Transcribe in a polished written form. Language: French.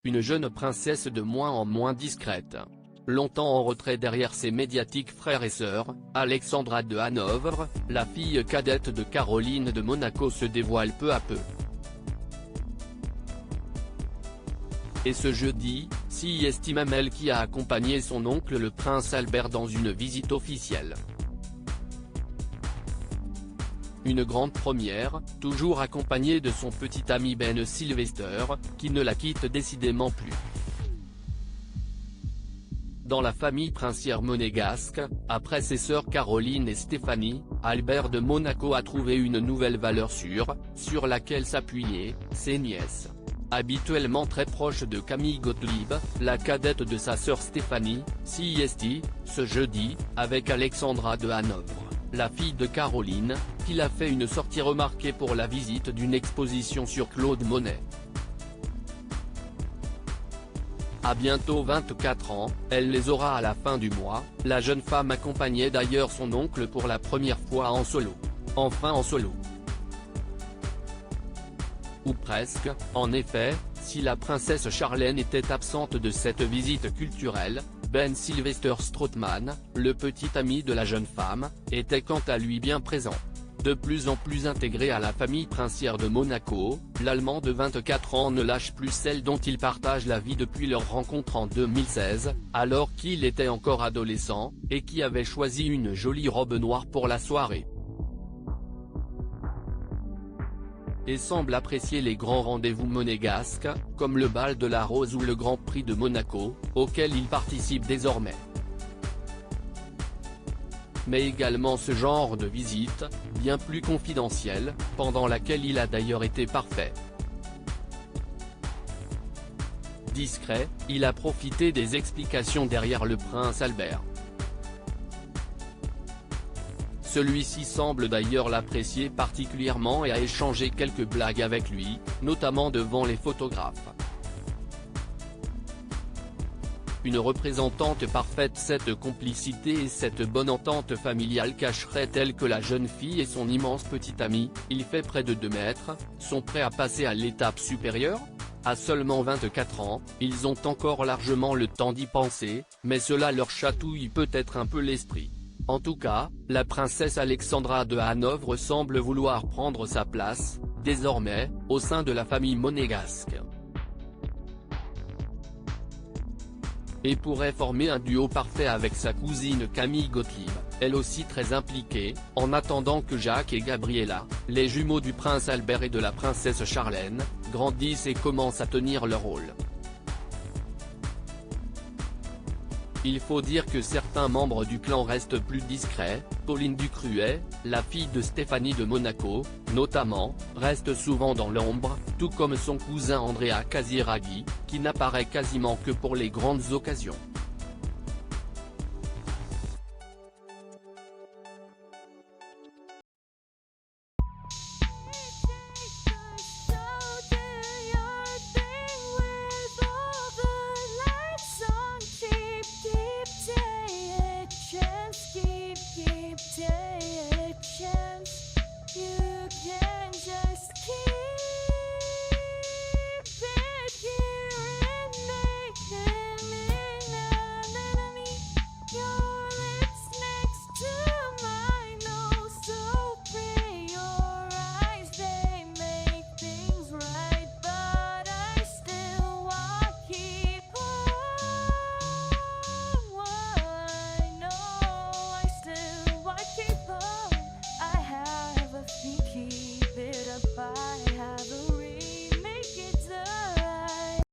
une jeune princesse de moins en moins discrète. Longtemps en retrait derrière ses médiatiques frères et sœurs, Alexandra de Hanovre, la fille cadette de Caroline de Monaco se dévoile peu à peu. Et ce jeudi, si estime même elle qui a accompagné son oncle le prince Albert dans une visite officielle. Une grande première, toujours accompagnée de son petit ami Ben Sylvester, qui ne la quitte décidément plus. Dans la famille princière monégasque, après ses sœurs Caroline et Stéphanie, Albert de Monaco a trouvé une nouvelle valeur sûre, sur laquelle s'appuyer, ses nièces. Habituellement très proche de Camille Gottlieb, la cadette de sa sœur Stéphanie, siesti, ce jeudi, avec Alexandra de Hanovre, la fille de Caroline, qui a fait une sortie remarquée pour la visite d'une exposition sur Claude Monet. À bientôt 24 ans, elle les aura à la fin du mois, la jeune femme accompagnait d'ailleurs son oncle pour la première fois en solo. Enfin en solo. Ou presque, en effet, si la princesse Charlène était absente de cette visite culturelle, Ben Sylvester Strootman, le petit ami de la jeune femme, était quant à lui bien présent. De plus en plus intégré à la famille princière de Monaco, l'Allemand de 24 ans ne lâche plus celle dont il partage la vie depuis leur rencontre en 2016, alors qu'il était encore adolescent, et qui avait choisi une jolie robe noire pour la soirée. Et semble apprécier les grands rendez-vous monégasques, comme le bal de la Rose ou le Grand Prix de Monaco, auquel il participe désormais. Mais également ce genre de visite, bien plus confidentielle, pendant laquelle il a d'ailleurs été parfait. Discret, il a profité des explications derrière le prince Albert. Celui-ci semble d'ailleurs l'apprécier particulièrement et a échangé quelques blagues avec lui, notamment devant les photographes. Une représentante parfaite. Cette complicité et cette bonne entente familiale cacherait-elle que la jeune fille et son immense petit ami, il fait près de 2 mètres, sont prêts à passer à l'étape supérieure? À seulement 24 ans, ils ont encore largement le temps d'y penser, mais cela leur chatouille peut-être un peu l'esprit. En tout cas, la princesse Alexandra de Hanovre semble vouloir prendre sa place, désormais, au sein de la famille monégasque. Et pourrait former un duo parfait avec sa cousine Camille Gottlieb, elle aussi très impliquée, en attendant que Jacques et Gabriella, les jumeaux du prince Albert et de la princesse Charlène, grandissent et commencent à tenir leur rôle. Il faut dire que certains membres du clan restent plus discrets. Pauline Ducruet, la fille de Stéphanie de Monaco, notamment, reste souvent dans l'ombre, tout comme son cousin Andrea Casiraghi, qui n'apparaît quasiment que pour les grandes occasions.